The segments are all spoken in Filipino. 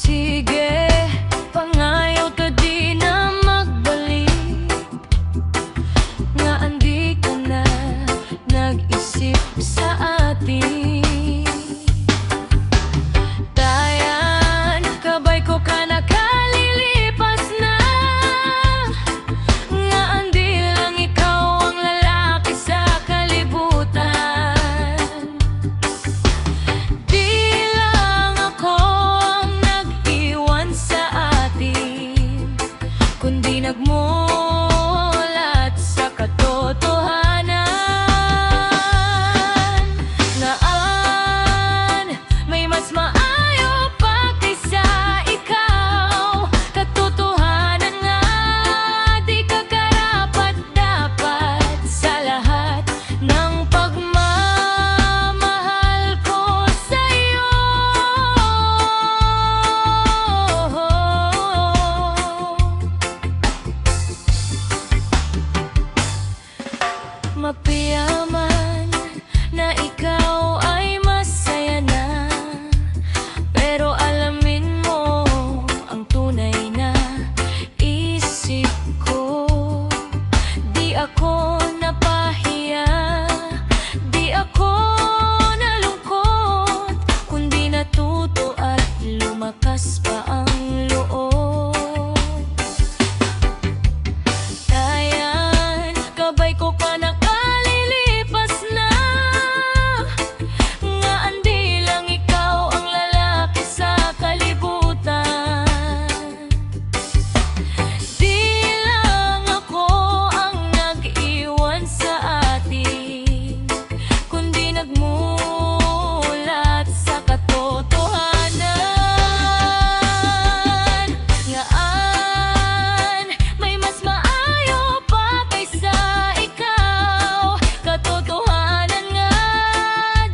Sige, pangayaw ta di na magbalik. Nga andi ka na nag-isip sa atin. Dayan, kabay ko ka nakalilipas na. Nga andi lang ikaw ang lalaki sa kalibutan. Di lang ako ang nag-iwan sa atin, kundi nagmulat sa katotohanan. Ngaan may mas maayo pa kaysa ikaw. Katotohanan nga di ka karapat-dapat sa lahat ng pagmamahal ko sa'yo. Mapayaman na ikaw ay masaya na, pero alamin mo ang tunay na isip ko. Di ako napahiya, di ako nalungkot, kundi natuto at lumakas pa ang loob. Dayan, kabay ko ka nakalilipas na. Nga andi lang ikaw ang lalaki sa kalibutan. Di lang ako ang nag-iwan sa atin, kundi nagmulat sa katotohanan. Ngaan may mas maayo pa kaysa ikaw. Katotohanan nga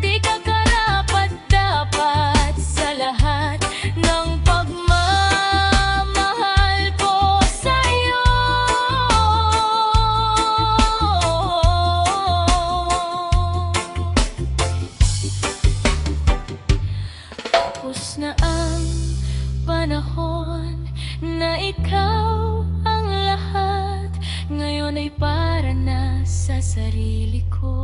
di ka karapat-dapat sa lahat ng pagmamahal ko sa'yo. Tapos na ang panahon na ikaw ang lahat. Ngayon ay para na sa sarili ko.